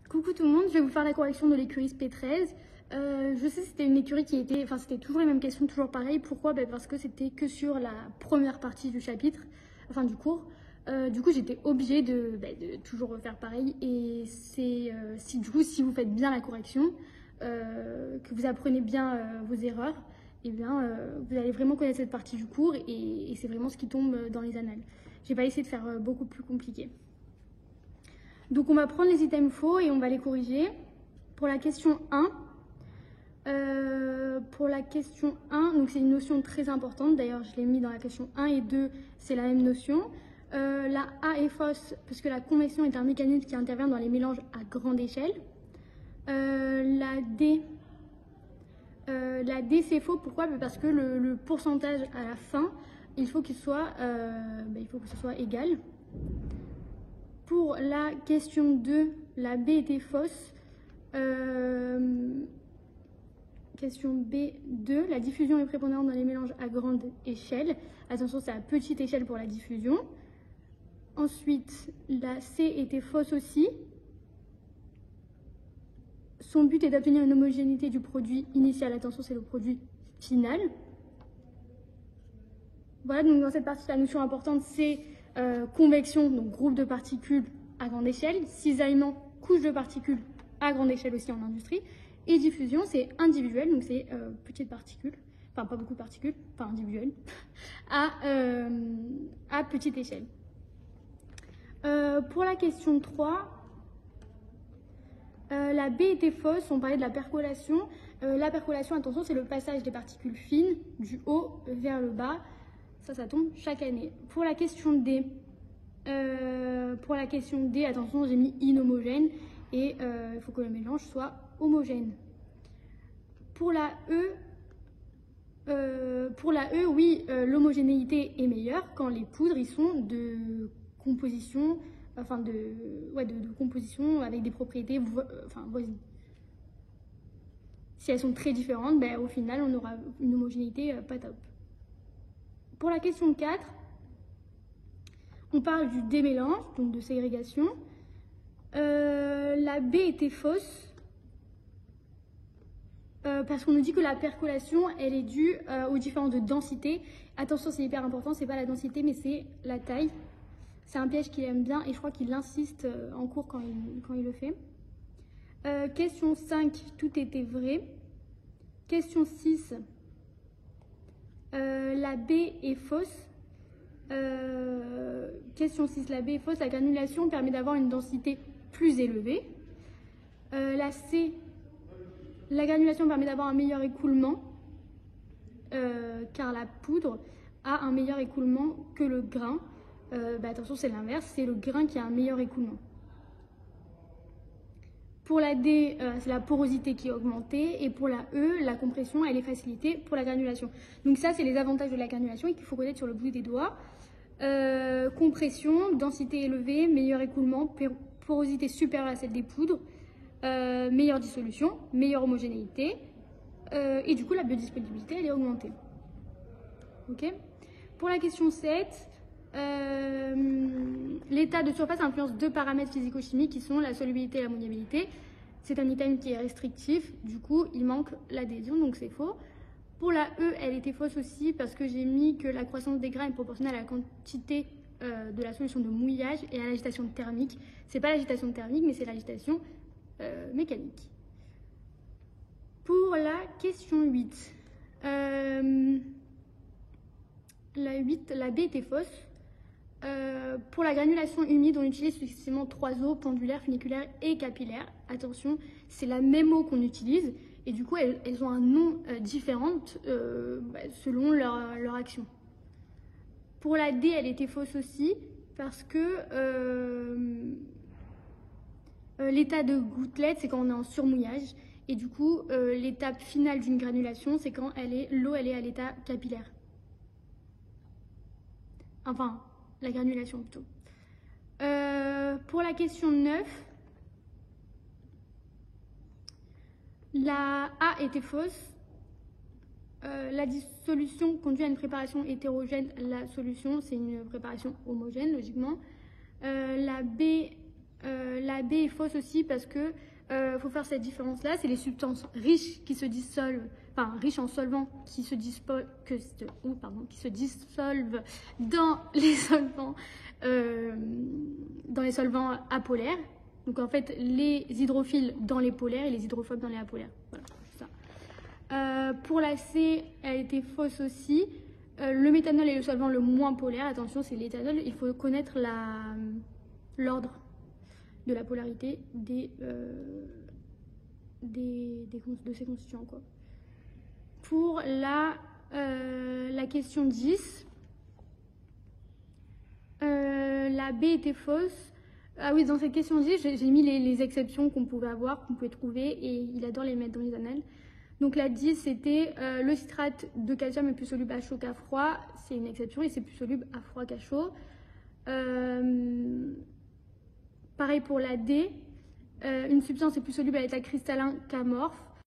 Coucou tout le monde, je vais vous faire la correction de l'écurie SP13. Je sais que c'était une écurie qui était, c'était toujours les mêmes questions, toujours pareil. Pourquoi? Parce que c'était que sur la première partie du chapitre, du cours. Du coup, j'étais obligée de toujours refaire pareil. Et c'est si vous faites bien la correction, que vous apprenez bien vos erreurs, vous allez vraiment connaître cette partie du cours et c'est vraiment ce qui tombe dans les annales. J'ai pas essayé de faire beaucoup plus compliqué. Donc on va prendre les items faux et on va les corriger. Pour la question 1, donc c'est une notion très importante. D'ailleurs, je l'ai mis dans la question 1 et 2, c'est la même notion. La A est fausse parce que la convection est un mécanisme qui intervient dans les mélanges à grande échelle. La D, c'est faux. Pourquoi? Parce que le pourcentage à la fin, il faut que ce soit égal. Pour la question 2, la B était fausse. Question B2, la diffusion est prépondérante dans les mélanges à grande échelle. Attention, c'est à petite échelle pour la diffusion. Ensuite, la C était fausse aussi. Son but est d'obtenir une homogénéité du produit initial. Attention, c'est le produit final. Voilà, donc dans cette partie, la notion importante, c'est convection, donc groupe de particules à grande échelle, cisaillement, couche de particules à grande échelle aussi en industrie, et diffusion, c'est individuel, donc c'est petites particules, pas beaucoup de particules, individuelles, à petite échelle. Pour la question 3, la B était fausse, on parlait de la percolation. La percolation, attention, c'est le passage des particules fines du haut vers le bas. Ça tombe chaque année. Pour la question D, attention, j'ai mis inhomogène et il faut que le mélange soit homogène. Pour la E, oui, l'homogénéité est meilleure quand les poudres ils sont de composition, de composition avec des propriétés voisines. Si elles sont très différentes, au final, on aura une homogénéité pas top. Pour la question 4, on parle du démélange, donc de ségrégation. La B était fausse parce qu'on nous dit que la percolation, elle est due aux différences de densité. Attention, c'est hyper important, c'est pas la densité, mais c'est la taille. C'est un piège qu'il aime bien et je crois qu'il insiste en cours quand il le fait. Question 5, tout était vrai. Question 6, la B est fausse. Question 6, la B est fausse. La granulation permet d'avoir une densité plus élevée. La C, la granulation permet d'avoir un meilleur écoulement, car la poudre a un meilleur écoulement que le grain. Attention, c'est l'inverse, c'est le grain qui a un meilleur écoulement. Pour la D, c'est la porosité qui est augmentée. Et pour la E, la compression, elle est facilitée pour la granulation. Donc ça, c'est les avantages de la granulation et qu'il faut connaître sur le bout des doigts. Compression, densité élevée, meilleur écoulement, porosité supérieure à celle des poudres, meilleure dissolution, meilleure homogénéité. Et du coup, la biodisponibilité, elle est augmentée. Ok. Pour la question 7, l'état de surface influence deux paramètres physico-chimiques qui sont la solubilité et la moniabilité. C'est un item qui est restrictif, du coup il manque l'adhésion, donc c'est faux. Pour la E, elle était fausse aussi parce que j'ai mis que la croissance des grains est proportionnelle à la quantité de la solution de mouillage et à l'agitation thermique. C'est pas l'agitation thermique, mais c'est l'agitation mécanique. Pour la question 8, la B était fausse. Pour la granulation humide, on utilise successivement 3 eaux, pendulaire, funiculaire et capillaire. Attention, c'est la même eau qu'on utilise et du coup elles ont un nom différent selon leur action. Pour la D, elle était fausse aussi parce que l'état de gouttelette, c'est quand on est en surmouillage et du coup l'étape finale d'une granulation, c'est quand l'eau est à l'état capillaire. Enfin, la granulation plutôt. Pour la question 9, la A était fausse. La dissolution conduit à une préparation hétérogène. La solution, c'est une préparation homogène, logiquement. La B La B est fausse aussi parce que faut faire cette différence-là. C'est les substances riches qui se dissolvent, enfin riches en solvants qui se dissolvent dans les solvants apolaires. Donc en fait, les hydrophiles dans les polaires et les hydrophobes dans les apolaires. Voilà, c'est ça. Pour la C, elle était fausse aussi. Le méthanol est le solvant le moins polaire. Attention, c'est l'éthanol. Il faut connaître l'ordre de la polarité de ces constituants, quoi. Pour la question 10, la B était fausse. Ah oui, dans cette question 10, j'ai mis les exceptions qu'on pouvait avoir, qu'on pouvait trouver, et il adore les mettre dans les annales. Donc la 10, c'était le citrate de calcium est plus soluble à chaud qu'à froid. C'est une exception et c'est plus soluble à froid qu'à chaud. Pareil pour la D, une substance est plus soluble à l'état cristallin qu'amorphe.